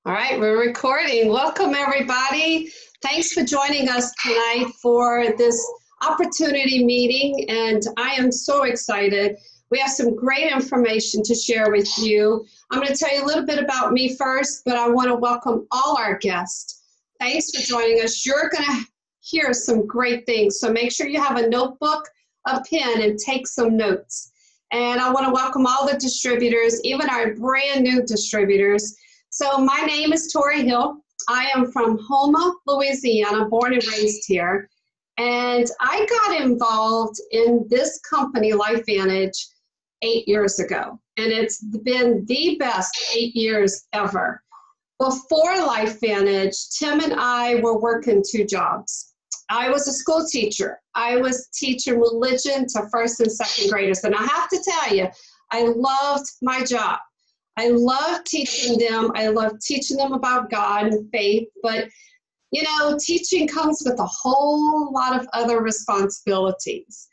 All right, we're recording. Welcome, everybody. Thanks for joining us tonight for this opportunity meeting, and I am so excited. We have some great information to share with you. I'm going to tell you a little bit about me first, but I want to welcome all our guests. Thanks for joining us. You're going to hear some great things, so make sure you have a notebook, a pen, and take some notes. And I want to welcome all the distributors, even our brand new distributors. So my name is Tori Hill. I am from Houma, Louisiana, born and raised here. And I got involved in this company, LifeVantage, 8 years ago. And it's been the best 8 years ever. Before LifeVantage, Tim and I were working 2 jobs. I was a school teacher. I was teaching religion to 1st and 2nd graders. And I have to tell you, I loved my job. I love teaching them. I love teaching them about God and faith. But, you know, teaching comes with a whole lot of other responsibilities.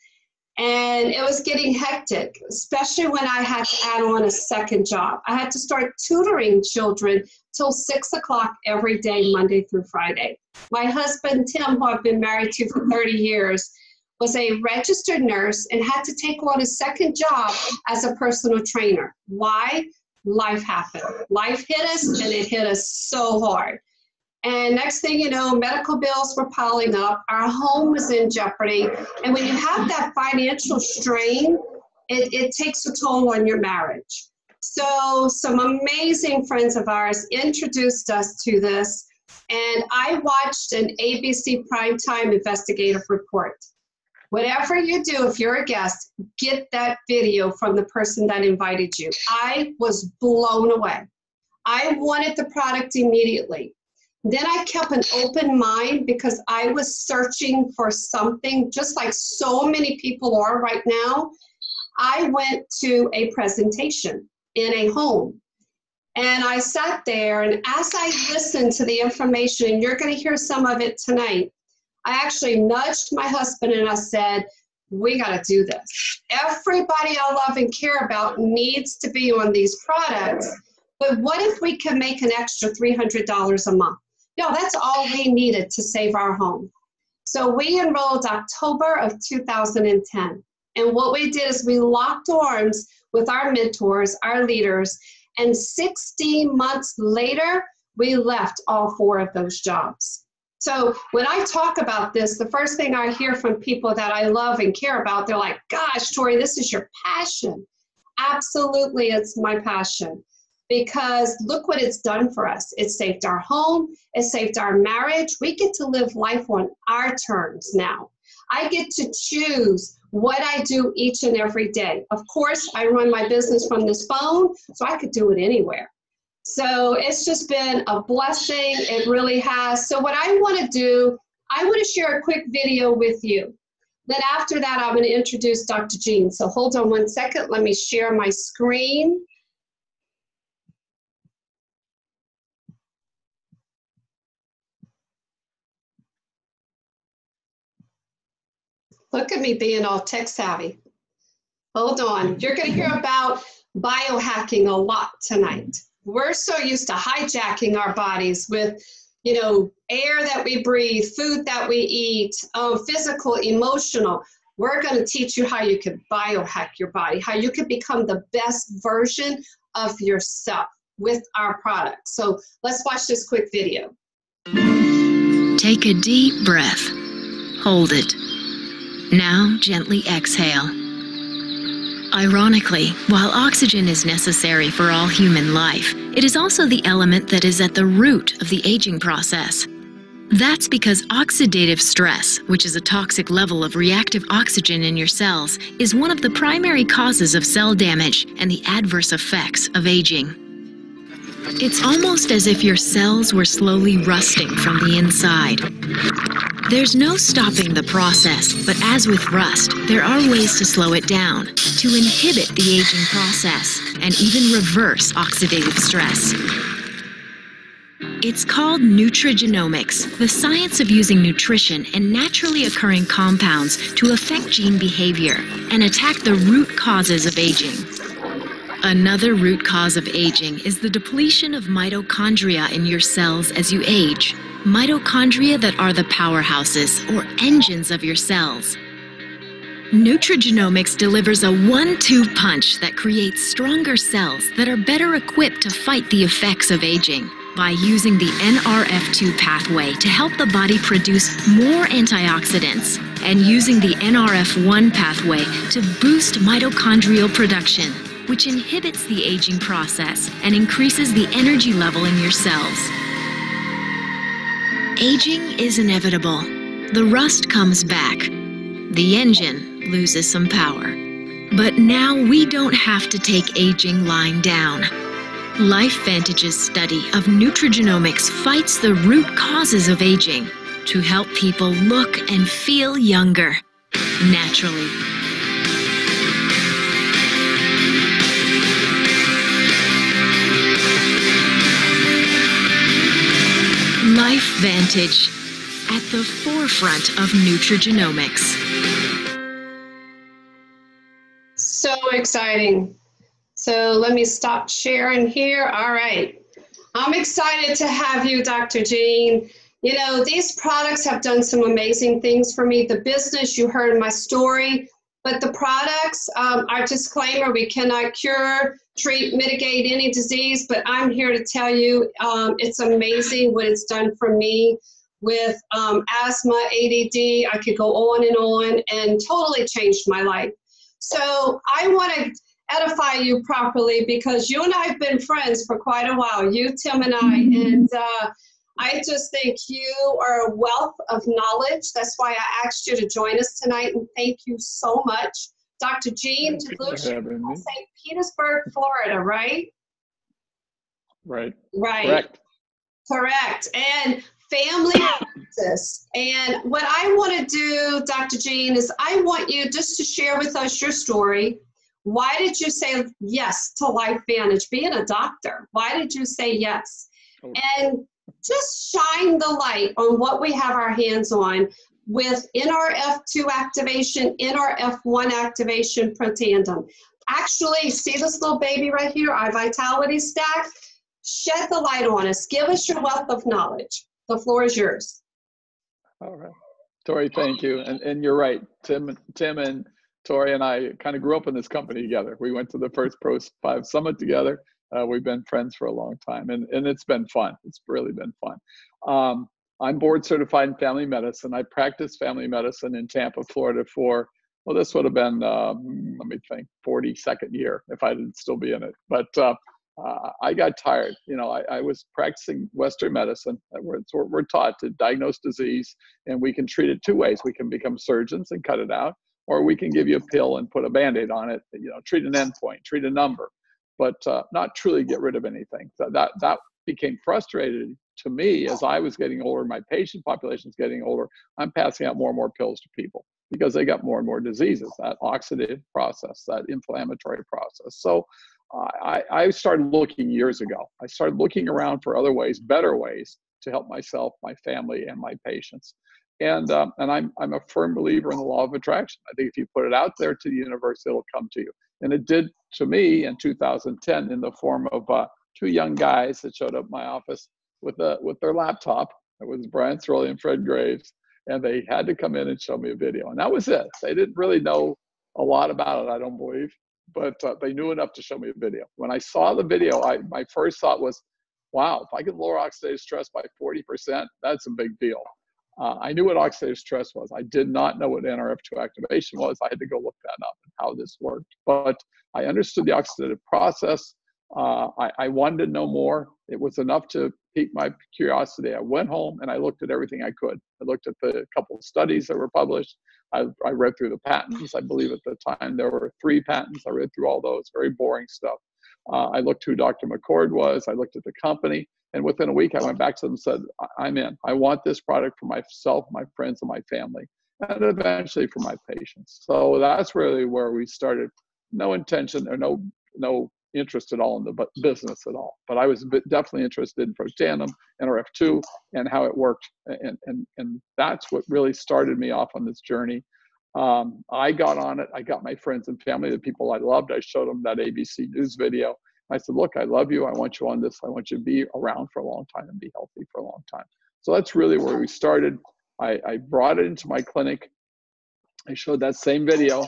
And it was getting hectic, especially when I had to add on a 2nd job. I had to start tutoring children till 6 o'clock every day, Monday through Friday. My husband, Tim, who I've been married to for 30 years, was a registered nurse and had to take on a 2nd job as a personal trainer. Why? Life happened. Life hit us, and it hit us so hard. And next thing you know, medical bills were piling up. Our home was in jeopardy. And when you have that financial strain, it takes a toll on your marriage. So some amazing friends of ours introduced us to this. And I watched an ABC primetime investigative report. Whatever you do, if you're a guest, get that video from the person that invited you. I was blown away. I wanted the product immediately. Then I kept an open mind because I was searching for something, just like so many people are right now. I went to a presentation in a home. And I sat there, and as I listened to the information, and you're going to hear some of it tonight, I actually nudged my husband and I said, we got to do this. Everybody I love and care about needs to be on these products, but what if we can make an extra $300 a month? No, that's all we needed to save our home. So we enrolled October of 2010. And what we did is we locked arms with our mentors, our leaders, and 16 months later, we left all 4 of those jobs. So when I talk about this, the first thing I hear from people that I love and care about, they're like, gosh, Tori, this is your passion. Absolutely, it's my passion. Because look what it's done for us. It saved our home. It saved our marriage. We get to live life on our terms now. I get to choose what I do each and every day. Of course, I run my business from this phone, so I could do it anywhere. So it's just been a blessing. It really has. So what I want to do, I want to share a quick video with you. Then after that, I'm going to introduce Dr. Jean. So hold on one second. Let me share my screen. Look at me being all tech savvy. Hold on. You're going to hear about biohacking a lot tonight. We're so used to hijacking our bodies with, you know, air that we breathe, food that we eat, physical, emotional. We're going to teach you how you can biohack your body, how you can become the best version of yourself with our product. So let's watch this quick video. Take a deep breath. Hold it. Now gently exhale. Ironically, while oxygen is necessary for all human life, it is also the element that is at the root of the aging process. That's because oxidative stress, which is a toxic level of reactive oxygen in your cells, is one of the primary causes of cell damage and the adverse effects of aging. It's almost as if your cells were slowly rusting from the inside. There's no stopping the process, but as with rust, there are ways to slow it down, to inhibit the aging process, and even reverse oxidative stress. It's called nutrigenomics, the science of using nutrition and naturally occurring compounds to affect gene behavior and attack the root causes of aging. Another root cause of aging is the depletion of mitochondria in your cells as you age. Mitochondria that are the powerhouses or engines of your cells. Nutrigenomics delivers a one-two punch that creates stronger cells that are better equipped to fight the effects of aging by using the NRF2 pathway to help the body produce more antioxidants and using the NRF1 pathway to boost mitochondrial production, which inhibits the aging process and increases the energy level in your cells. Aging is inevitable. The rust comes back. The engine loses some power. But now we don't have to take aging lying down. LifeVantage's study of nutrigenomics fights the root causes of aging to help people look and feel younger, naturally. LifeVantage, at the forefront of nutrigenomics. So exciting. So let me stop sharing here. All right. I'm excited to have you, Dr. Jean. You know, these products have done some amazing things for me. The business, you heard my story, but the products, our disclaimer, we cannot cure, treat, mitigate any disease, but I'm here to tell you it's amazing what it's done for me with asthma, ADD. I could go on and totally changed my life. So I want to edify you properly because you and I have been friends for quite a while, you, Tim, and I, and I just think you are a wealth of knowledge. That's why I asked you to join us tonight, and thank you so much. Dr. Jean DeLucia from St. Petersburg, Florida, right? Right. Right. Correct. And family practice. And what I want to do, Dr. Jean, is I want you just to share with us your story. Why did you say yes to LifeVantage? Being a doctor, why did you say yes? And just shine the light on what we have our hands on with NRF2 activation, NRF1 activation pro tandem. Actually, see this little baby right here, our Vitality Stack? Shed the light on us. Give us your wealth of knowledge. The floor is yours. All right. Tori, thank you. And you're right. Tim and Tori and I kind of grew up in this company together. We went to the first Pro5 Summit together. We've been friends for a long time, and it's been fun. It's really been fun. I'm board certified in family medicine. I practiced family medicine in Tampa, Florida for, well, this would have been, let me think, 42nd year if I didn't still be in it. But I got tired. You know, I was practicing Western medicine. We're taught to diagnose disease, and we can treat it two ways. We can become surgeons and cut it out, or we can give you a pill and put a Band-Aid on it, you know, treat an endpoint, treat a number, but not truly get rid of anything. So that became frustrating to me as I was getting older, my patient population is getting older. I'm passing out more and more pills to people because they got more and more diseases, that oxidative process, that inflammatory process. So I started looking years ago. I started looking around for other ways, better ways to help myself, my family, and my patients. And I'm a firm believer in the law of attraction. I think if you put it out there to the universe, it'll come to you. And it did to me in 2010 in the form of two young guys that showed up at my office with their laptop. It was Brian Thorley and Fred Graves, and they had to come in and show me a video. And that was it. They didn't really know a lot about it, I don't believe, but they knew enough to show me a video. When I saw the video, my first thought was, wow, if I could lower oxidative stress by 40%, that's a big deal. I knew what oxidative stress was. I did not know what NRF2 activation was. I had to go look that up and how this worked. But I understood the oxidative process. I wanted to know more. It was enough to pique my curiosity. I went home and I looked at everything I could. I looked at the couple of studies that were published. I read through the patents. I believe at the time there were 3 patents. I read through all those, very boring stuff. I looked who Dr. McCord was. I looked at the company. And within a week, I went back to them and said, I'm in. I want this product for myself, my friends, and my family, and eventually for my patients. So that's really where we started. No intention or no interest at all in the business at all. But I was definitely interested in Pro-Tandem, NRF2, and how it worked. And that's what really started me off on this journey. I got on it. I got my friends and family, the people I loved. I showed them that ABC News video. I said, look, I love you. I want you on this. I want you to be around for a long time and be healthy for a long time. So that's really where we started. I brought it into my clinic. I showed that same video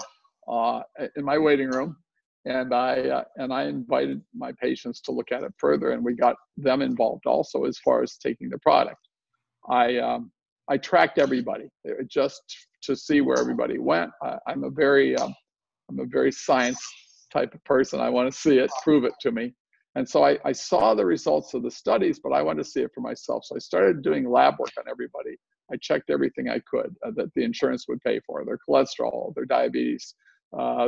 in my waiting room, and I invited my patients to look at it further, and we got them involved also as far as taking the product. I tracked everybody just to see where everybody went. I'm a very science type of person. I want to see it, prove it to me. And so I saw the results of the studies, but I wanted to see it for myself. So I started doing lab work on everybody. I checked everything I could that the insurance would pay for: their cholesterol, their diabetes,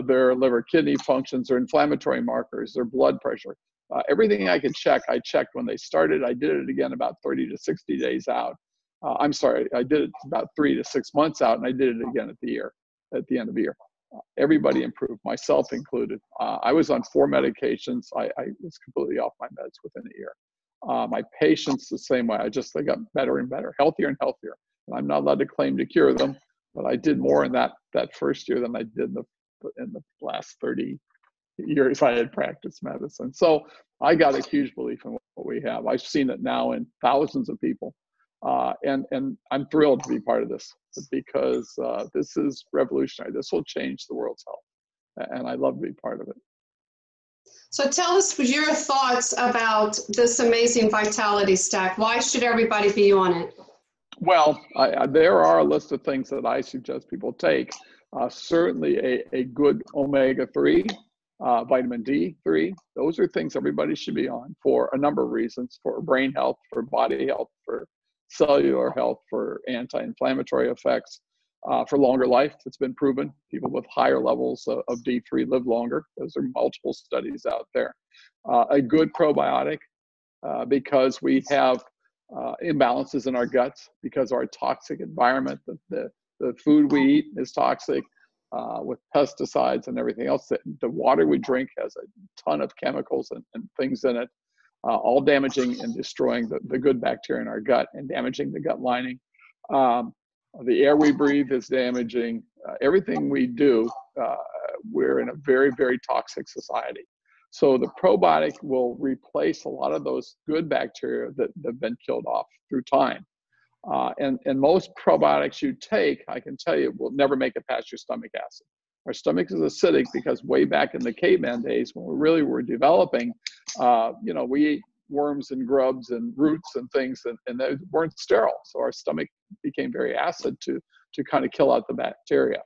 their liver kidney functions, their inflammatory markers, their blood pressure. Everything I could check, I checked when they started. I did it again about 30 to 60 days out. I'm sorry, I did it about 3 to 6 months out, and I did it again at the end of the year. Everybody improved, myself included. I was on 4 medications. I was completely off my meds within a year. My patients the same way. They got better and better, healthier and healthier. And I'm not allowed to claim to cure them, but I did more in that first year than I did in the last 30 years I had practiced medicine. So I got a huge belief in what we have. I've seen it now in thousands of people. And I'm thrilled to be part of this because this is revolutionary. This will change the world's health, and I love to be part of it. So tell us your thoughts about this amazing Vitality Stack. Why should everybody be on it? Well, there are a list of things that I suggest people take. Certainly a good omega-3, vitamin D3. Those are things everybody should be on for a number of reasons: for brain health, for body health, for cellular health, for anti-inflammatory effects, for longer life. It's been proven people with higher levels of D3 live longer. Those are multiple studies out there. A good probiotic, because we have imbalances in our guts because of our toxic environment. The food we eat is toxic with pesticides and everything else. The water we drink has a ton of chemicals and things in it. All damaging and destroying the good bacteria in our gut and damaging the gut lining. The air we breathe is damaging. Everything we do, we're in a very, very toxic society. So the probiotic will replace a lot of those good bacteria that have been killed off through time. And most probiotics you take, I can tell you, will never make it past your stomach acid. Our stomach is acidic because way back in the caveman days, when we really were developing, we ate worms and grubs and roots and things, and they weren't sterile. So our stomach became very acid to kind of kill out the bacteria.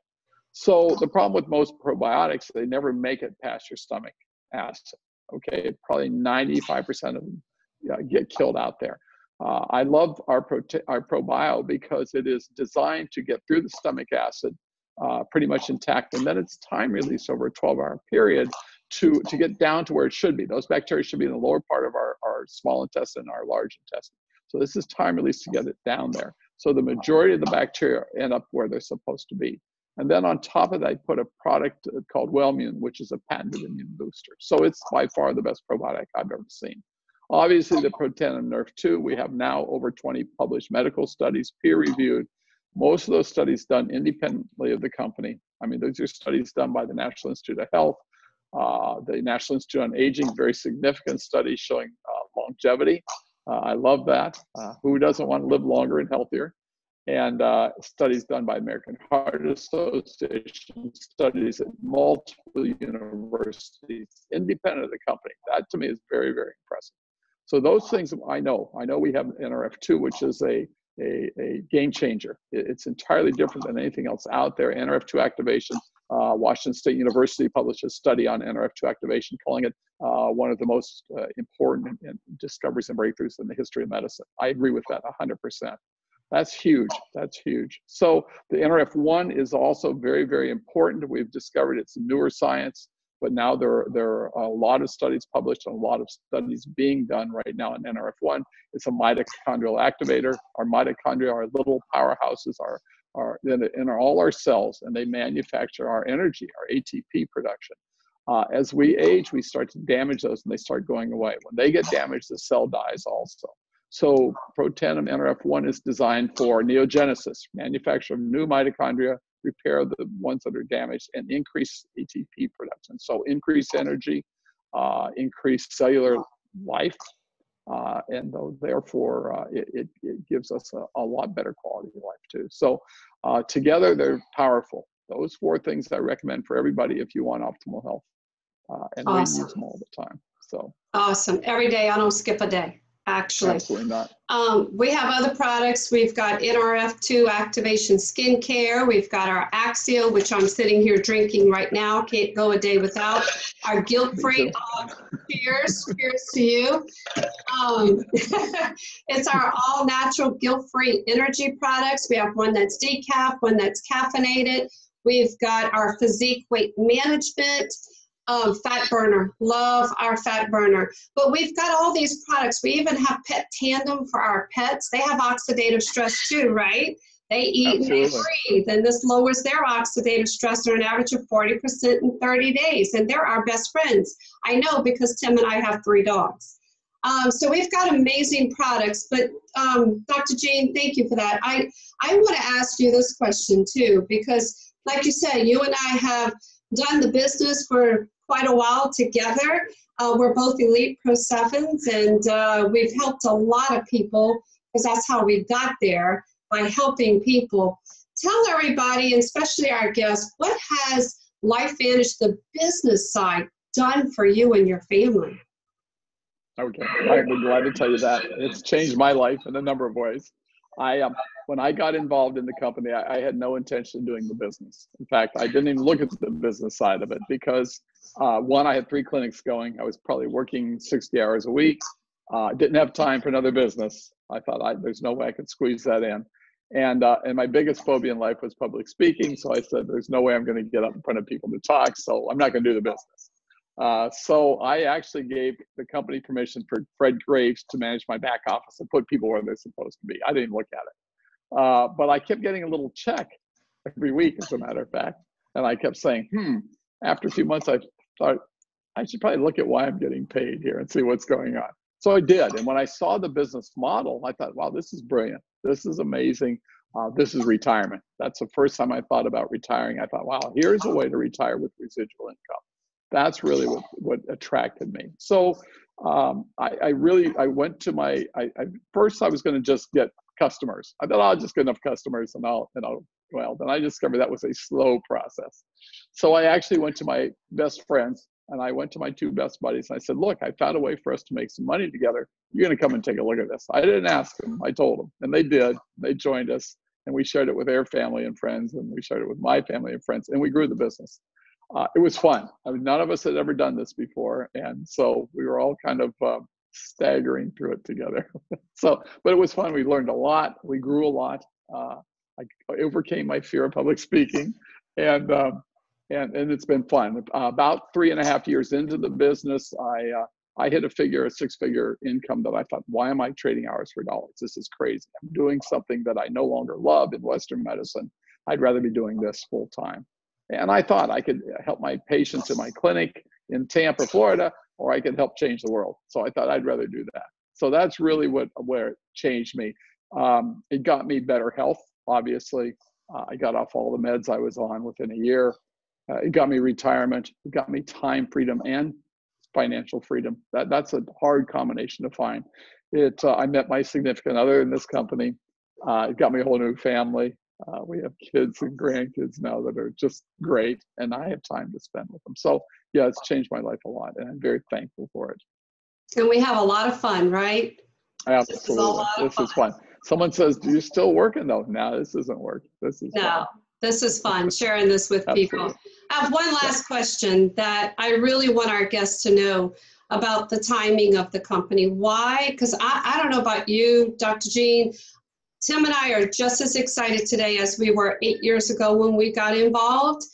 So the problem with most probiotics, they never make it past your stomach acid. Okay, probably 95% of them get killed out there. I love our ProBio because it is designed to get through the stomach acid pretty much intact, and then it's time release over a 12-hour period to get down to where it should be. Those bacteria should be in the lower part of our small intestine, our large intestine. So this is time release to get it down there. So the majority of the bacteria end up where they're supposed to be. And then on top of that, I put a product called Wellmune, which is a patented immune booster. So it's by far the best probiotic I've ever seen. Obviously, the Pro7 Nerf2, we have now over 20 published medical studies, peer-reviewed. Most of those studies done independently of the company. I mean, those are studies done by the National Institute of Health, the National Institute on Aging, very significant studies showing longevity. I love that. Who doesn't want to live longer and healthier? And studies done by American Heart Association, studies at multiple universities, independent of the company. That to me is very, very impressive. So those things I know we have NRF2, which is a game changer. It's entirely different than anything else out there. NRF2 activation, Washington State University published a study on NRF2 activation, calling it one of the most important discoveries and breakthroughs in the history of medicine. I agree with that 100%. That's huge. That's huge. So the NRF1 is also very, very important. We've discovered it's newer science, but now there are a lot of studies published and a lot of studies being done right now on NRF1. It's a mitochondrial activator. Our mitochondria are little powerhouses in all our cells, and they manufacture our energy, our ATP production. As we age, we start to damage those and they start going away. When they get damaged, the cell dies also. So Pro7 NRF1 is designed for neogenesis, manufacture of new mitochondria, repair the ones that are damaged, and increase ATP production. So increase energy, increase cellular life, and therefore it gives us a lot better quality of life too. So together they're powerful. Those 4 things I recommend for everybody if you want optimal health, and we use them all the time. So awesome. Every day, I don't skip a day, actually. Absolutely not. We have other products. We've got NRF2 Activation Skincare. We've got our Axial, which I'm sitting here drinking right now. Can't go a day without. Our guilt-free. Cheers to you. It's our all-natural guilt-free energy products. We have one that's decaf, one that's caffeinated. We've got our physique weight management. Fat burner, love our fat burner. But we've got all these products. We even have Pet Tandem for our pets. They have oxidative stress too, right? They eat and they breathe, and this lowers their oxidative stress on an average of 40% in 30 days. And they're our best friends. I know because Tim and I have 3 dogs. So we've got amazing products. But Dr. Jean, thank you for that. I want to ask you this question too, because like you said, you and I have done the business for quite a while together. We're both Elite Pro7s, and we've helped a lot of people because that's how we got there, by helping people. Tell everybody, and especially our guests, what has LifeVantage, the business side, done for you and your family? Okay, I'd be glad to tell you that. It's changed my life in a number of ways. When I got involved in the company, I had no intention of doing the business. In fact, I didn't even look at the business side of it because, one, I had 3 clinics going. I was probably working 60 hours a week. Didn't have time for another business. I thought there's no way I could squeeze that in. And my biggest phobia in life was public speaking. So I said, there's no way I'm going to get up in front of people to talk. So I'm not going to do the business. So I actually gave the company permission for Fred Graves to manage my back office and put people where they're supposed to be. I didn't look at it. But I kept getting a little check every week, as a matter of fact. And I kept saying, after a few months, I thought I should probably look at why I'm getting paid here and see what's going on. So I did. And when I saw the business model, I thought, wow, this is brilliant. This is amazing. This is retirement. That's the first time I thought about retiring. I thought, wow, here's a way to retire with residual income. That's really what attracted me. So I went to first I was going to just get customers. I thought I'll just get enough customers and I'll well, then I discovered that was a slow process. So I actually went to my best friends, and I went to my 2 best buddies, and I said, look, I found a way for us to make some money together. You're going to come and take a look at this. I didn't ask them. I told them, and they did. They joined us, and we shared it with their family and friends, and we shared it with my family and friends, and we grew the business. It was fun. I mean, none of us had ever done this before, and so we were all kind of staggering through it together. But it was fun. We learned a lot. We grew a lot. I overcame my fear of public speaking, and it's been fun. About 3.5 years into the business, I hit a 6-figure income that I thought, why am I trading hours for dollars? This is crazy. I'm doing something that I no longer love in Western medicine. I'd rather be doing this full time. And I thought I could help my patients in my clinic in Tampa, Florida, or I could help change the world. So I thought I'd rather do that. So that's really where it changed me. It got me better health, obviously. I got off all the meds I was on within a year. It got me retirement. It got me time freedom and financial freedom. That's a hard combination to find. I met my significant other in this company. It got me a whole new family. We have kids and grandkids now that are just great, and I have time to spend with them. So yeah, it's changed my life a lot, and I'm very thankful for it. And we have a lot of fun, right? Absolutely. This is fun. Someone says, do you still working though? No, this isn't work. This is fun. This is fun, sharing this with people. I have one last question that I really want our guests to know about the timing of the company. Why? Because I don't know about you, Dr. Jean. Tim and I are just as excited today as we were 8 years ago when we got involved.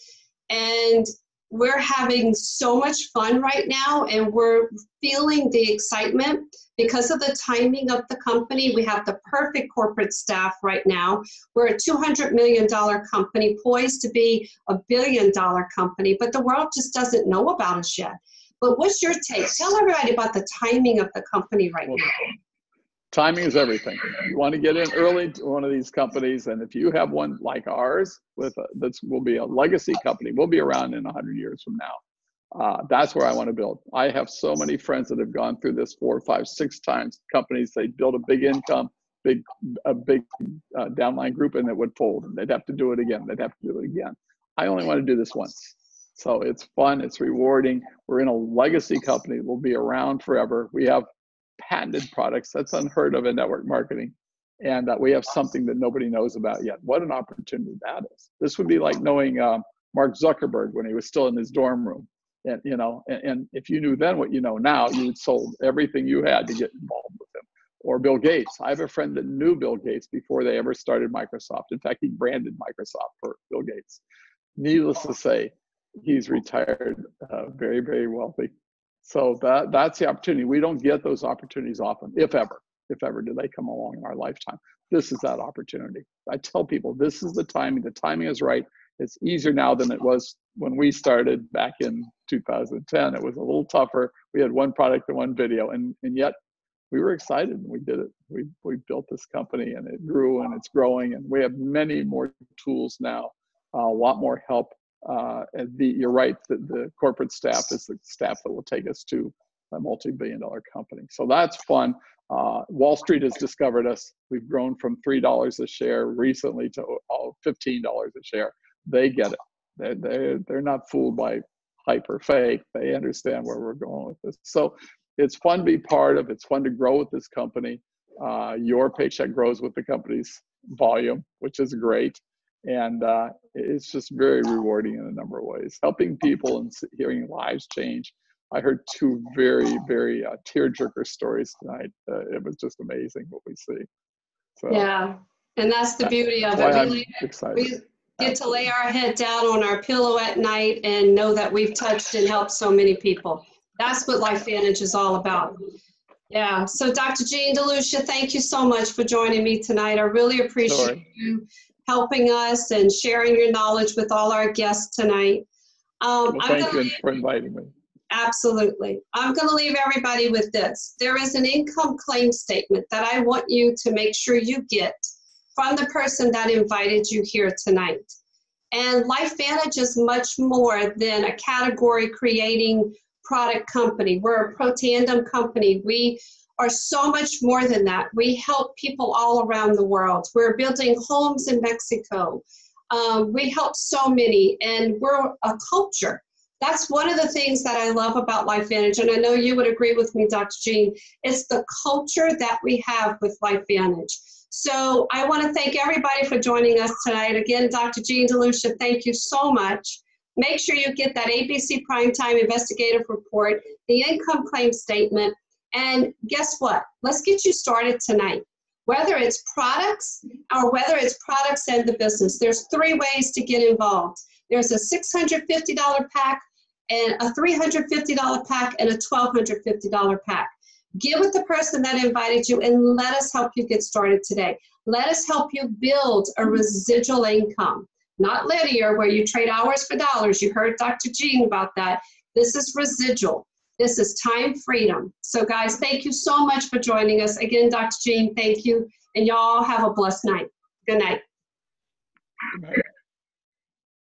And we're having so much fun right now, and we're feeling the excitement because of the timing of the company. We have the perfect corporate staff right now. We're a $200 million company poised to be a $1 billion company, but the world just doesn't know about us yet. But what's your take? Tell everybody about the timing of the company right now. timing is everything. You want to get in early to one of these companies, and if you have one like ours, that will be a legacy company, we'll be around in 100 years from now. That's where I want to build. I have so many friends that have gone through this 4, 5, 6 times. Companies, they build a big income, a big downline group, and it would fold, and they'd have to do it again. They'd have to do it again. I only want to do this once. So it's fun, it's rewarding. We're in a legacy company. We'll be around forever. We have patented products. That's unheard of in network marketing. And we have something that nobody knows about yet. What an opportunity that is. This would be like knowing Mark Zuckerberg when he was still in his dorm room. And, and if you knew then what you know now, you would sold everything you had to get involved with him. Or Bill Gates. I have a friend that knew Bill Gates before they ever started Microsoft. In fact, he branded Microsoft for Bill Gates. Needless to say, he's retired very, very wealthy. So that's the opportunity. We don't get those opportunities often, if ever do they come along in our lifetime. This is that opportunity. I tell people, this is the timing. The timing is right. It's easier now than it was when we started back in 2010. It was a little tougher. We had one product and one video, and yet we were excited and we did it. We built this company and it grew and it's growing, and we have many more tools now, a lot more help. You're right, the corporate staff is the staff that will take us to a multi-billion-dollar company. So that's fun. Wall Street has discovered us. We've grown from $3 a share recently to $15 a share. They get it. They're not fooled by hype or fake. They understand where we're going with this. So it's fun to be part of. It's fun to grow with this company. Your paycheck grows with the company's volume, which is great. And it's just very rewarding in a number of ways. Helping people and hearing lives change. I heard 2 very, very tearjerker stories tonight. It was just amazing what we see. So, yeah, and that's the beauty of it. We get to lay our head down on our pillow at night and know that we've touched and helped so many people. That's what LifeVantage is all about. Yeah, so Dr. Jean DeLucia, thank you so much for joining me tonight. I really appreciate you helping us and sharing your knowledge with all our guests tonight. Thank you for inviting me. Absolutely. I'm going to leave everybody with this. There is an income claim statement that I want you to make sure you get from the person that invited you here tonight. And LifeVantage is much more than a category creating product company. We're a pro-tandem company. We are so much more than that. We help people all around the world. We're building homes in Mexico. We help so many, and we're a culture. That's one of the things that I love about LifeVantage, and I know you would agree with me, Dr. Jean. It's the culture that we have with LifeVantage. So I want to thank everybody for joining us tonight. Again, Dr. Jean DeLucia, thank you so much. Make sure you get that ABC Primetime Investigative Report, the income claim statement, and guess what? Let's get you started tonight. Whether it's products or whether it's products and the business, there's 3 ways to get involved. There's a $650 pack, and a $350 pack, and a $1,250 pack. Get with the person that invited you and let us help you get started today. Let us help you build a residual income. Not linear, where you trade hours for dollars. You heard Dr. Jean about that. This is residual. This is time freedom. So guys, thank you so much for joining us. Again, Dr. Jean, thank you. And y'all have a blessed night. Good night. Good night.